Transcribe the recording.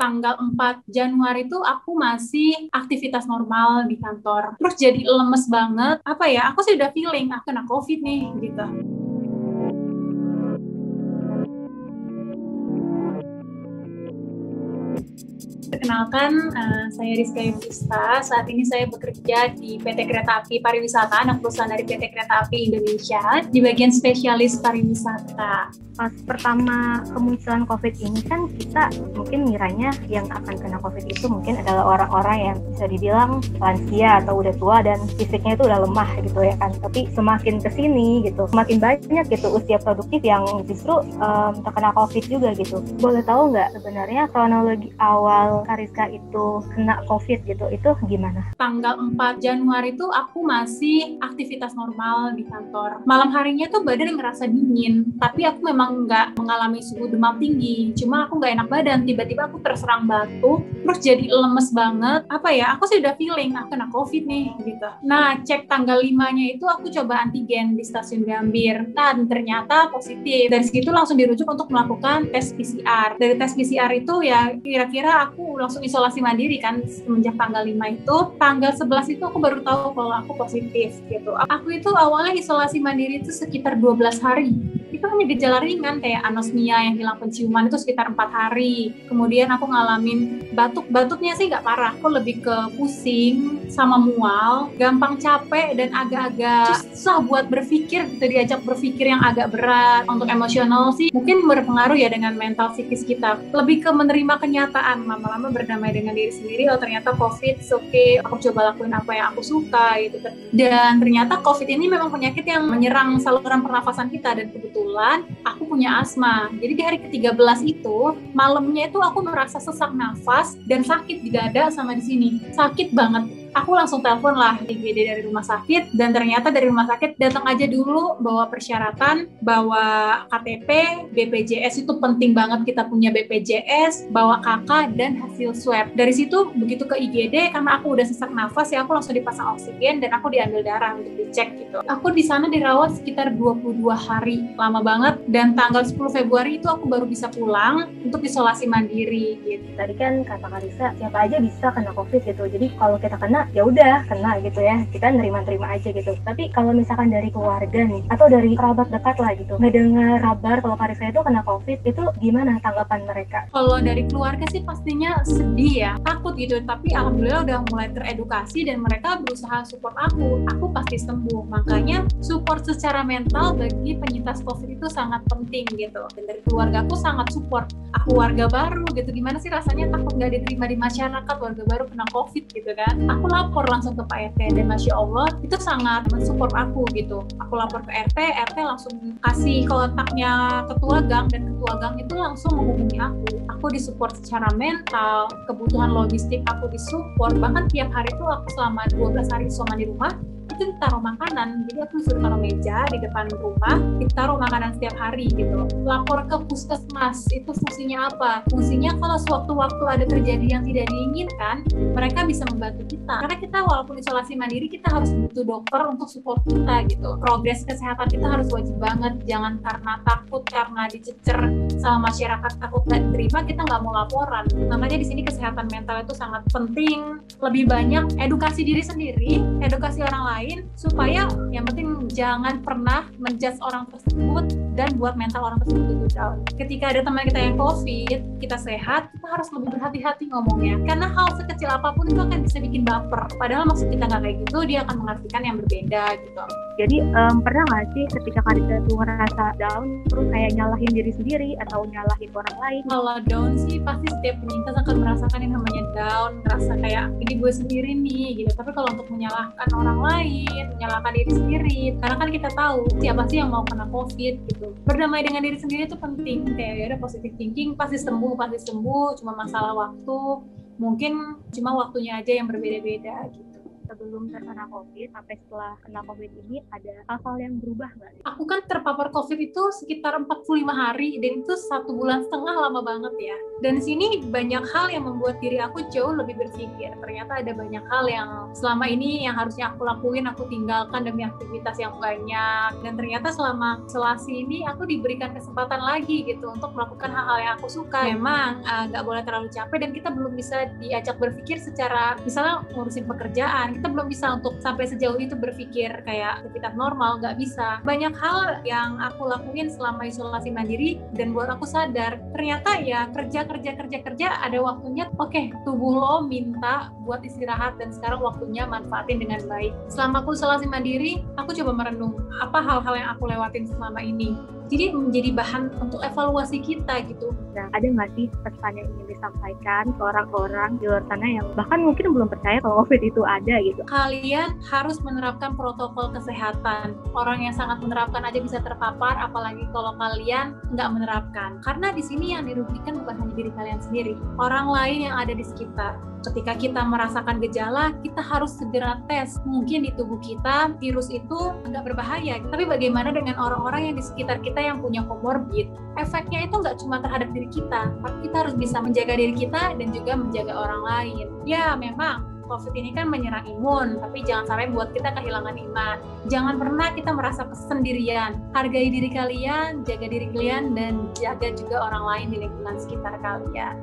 tanggal 4 Januari itu aku masih aktivitas normal di kantor. Terus jadi lemes banget. Apa ya, aku sih udah feeling aku kena COVID nih gitu. Perkenalkan, saya Rizka Yudhista. Saat ini saya bekerja di PT Kereta Api Pariwisata, anak perusahaan dari PT Kereta Api Indonesia, di bagian spesialis pariwisata. Pas pertama kemunculan COVID ini kan kita mungkin ngiranya yang akan kena COVID itu mungkin adalah orang-orang yang bisa dibilang lansia atau udah tua dan fisiknya itu udah lemah gitu ya kan. Tapi semakin kesini gitu, semakin banyak gitu usia produktif yang justru terkena COVID juga gitu. Boleh tahu nggak sebenarnya kronologi awal Kariska itu kena COVID gitu, itu gimana? Tanggal 4 Januari itu aku masih aktivitas normal di kantor. Malam harinya tuh badan ngerasa dingin, tapi aku memang nggak mengalami suhu demam tinggi. Cuma aku nggak enak badan, tiba-tiba aku terserang batuk, terus jadi lemes banget. Apa ya, aku sih udah feeling aku kena COVID nih gitu. Nah, cek tanggal 5-nya itu aku coba antigen di stasiun Gambir. Nah, dan ternyata positif. Dari situ langsung dirujuk untuk melakukan tes PCR. Dari tes PCR itu ya kira-kira aku langsung isolasi mandiri kan semenjak tanggal 5 itu. Tanggal 11 itu aku baru tahu kalau aku positif gitu. Aku itu awalnya isolasi mandiri itu sekitar 12 hari. Itu hanya gejala ringan kayak anosmia yang hilang penciuman itu sekitar 4 hari. Kemudian aku ngalamin batuknya sih nggak parah, aku lebih ke pusing sama mual, gampang capek dan agak-agak susah buat berpikir gitu, diajak berpikir yang agak berat. Untuk emosional sih mungkin berpengaruh ya dengan mental psikis kita. Lebih ke menerima kenyataan, lama-lama berdamai dengan diri sendiri. Oh ternyata COVID, oke, aku coba lakuin apa yang aku suka gitu. Dan ternyata COVID ini memang penyakit yang menyerang saluran pernafasan kita, dan kebetulan aku punya asma. Jadi di hari ke-13 itu, malamnya itu aku merasa sesak nafas dan sakit di dada sama di sini. Sakit banget. Aku langsung telepon lah IGD dari rumah sakit, dan ternyata dari rumah sakit datang aja dulu bawa persyaratan, bawa KTP, BPJS itu penting banget kita punya BPJS, bawa KK dan hasil swab. Dari situ begitu ke IGD, karena aku udah sesak nafas ya aku langsung dipasang oksigen dan aku diambil darah untuk dicek gitu. Aku di sana dirawat sekitar 22 hari, lama banget, dan tanggal 10 Februari itu aku baru bisa pulang untuk isolasi mandiri gitu. Tadi kan kata Karisa, siapa aja bisa kena COVID gitu. Jadi kalau kita kena ya udah kena gitu ya, kita nerima-terima aja gitu. Tapi kalau misalkan dari keluarga nih atau dari kerabat dekat lah gitu, ngedengar kabar kalau Karisa itu kena COVID, itu gimana tanggapan mereka? Kalau dari keluarga sih pastinya sedih ya, takut gitu, tapi alhamdulillah udah mulai teredukasi dan mereka berusaha support aku pasti sembuh. Makanya support secara mental bagi penyintas COVID itu sangat penting gitu. Dan dari keluarga aku sangat support. Aku warga baru gitu, gimana sih rasanya takut nggak diterima di masyarakat, warga baru kena COVID gitu kan. Aku lapor langsung ke Pak RT, dan Masya Allah itu sangat mensupport aku gitu. Aku lapor ke RT, RT langsung kasih kontaknya ketua gang, dan ketua gang itu langsung menghubungi aku. Aku disupport secara mental, kebutuhan logistik aku disupport. Bahkan tiap hari itu aku selama 12 hari isoman di rumah, itu ditaruh makanan. Jadi aku disuruh taruh meja di depan rumah, ditaruh makanan setiap hari gitu. Lapor ke puskesmas, itu fungsinya apa? Fungsinya kalau sewaktu-waktu ada terjadi yang tidak diinginkan, mereka bisa membantu kita. Karena kita walaupun isolasi mandiri, kita harus butuh dokter untuk support kita gitu. Progres kesehatan kita harus wajib banget. Jangan karena takut, karena dicecer sama masyarakat, takut nggak diterima, kita nggak mau laporan. Namanya di sini kesehatan mental itu sangat penting. Lebih banyak edukasi diri sendiri, edukasi orang lain, supaya yang penting jangan pernah menjudge orang tersebut dan buat mental orang tersebut itu down. Ketika ada teman kita yang COVID, kita sehat, kita harus lebih berhati-hati ngomongnya, karena hal sekecil apapun itu akan bisa bikin baper, padahal maksud kita nggak kayak gitu, dia akan mengartikan yang berbeda gitu. Jadi pernah nggak sih ketika Karisa tuh ngerasa down terus kayak nyalahin diri sendiri atau nyalahin orang lain? Kalau down sih pasti setiap penyintas akan merasakan yang namanya down, ngerasa kayak ini gue sendiri nih gitu. Tapi kalau untuk menyalahkan orang lain, menyalahkan diri sendiri, karena kan kita tahu siapa sih yang mau kena COVID gitu. Berdamai dengan diri sendiri itu penting. Kayak ya udah positive thinking, pasti sembuh, cuma masalah waktu. Mungkin cuma waktunya aja yang berbeda-beda gitu. sebelum terkena COVID sampai setelah kena COVID ini ada hal-hal yang berubah nggak? Aku kan terpapar COVID itu sekitar 45 hari, dan itu 1,5 bulan lama banget ya. Dan sini banyak hal yang membuat diri aku jauh lebih berpikir. Ternyata ada banyak hal yang selama ini yang harusnya aku lakuin, aku tinggalkan demi aktivitas yang banyak. Dan ternyata selama isolasi ini aku diberikan kesempatan lagi gitu untuk melakukan hal-hal yang aku suka. Memang nggak boleh terlalu capek, dan kita belum bisa diajak berpikir secara, misalnya ngurusin pekerjaan, kita belum bisa untuk sampai sejauh itu berpikir kayak aktivitas normal, nggak bisa. Banyak hal yang aku lakuin selama isolasi mandiri dan buat aku sadar, ternyata ya kerja ada waktunya. Oke, tubuh lo minta buat istirahat, dan sekarang waktunya manfaatin dengan baik. Selama aku isolasi mandiri, aku coba merenung apa hal-hal yang aku lewatin selama ini. Jadi menjadi bahan untuk evaluasi kita gitu. Nah, ada nggak sih pesan yang ingin disampaikan ke orang-orang di luar sana yang bahkan mungkin belum percaya kalau COVID itu ada gitu? Kalian harus menerapkan protokol kesehatan. Orang yang sangat menerapkan aja bisa terpapar, apalagi kalau kalian nggak menerapkan. Karena di sini yang dirugikan bukan hanya diri kalian sendiri, orang lain yang ada di sekitar. Ketika kita merasakan gejala, kita harus segera tes. Mungkin di tubuh kita virus itu nggak berbahaya, tapi bagaimana dengan orang-orang yang di sekitar kita yang punya komorbid? Efeknya itu nggak cuma terhadap diri kita, tapi kita harus bisa menjaga diri kita dan juga menjaga orang lain. Ya, memang COVID ini kan menyerang imun, tapi jangan sampai buat kita kehilangan iman. Jangan pernah kita merasa kesendirian. Hargai diri kalian, jaga diri kalian, dan jaga juga orang lain di lingkungan sekitar kalian.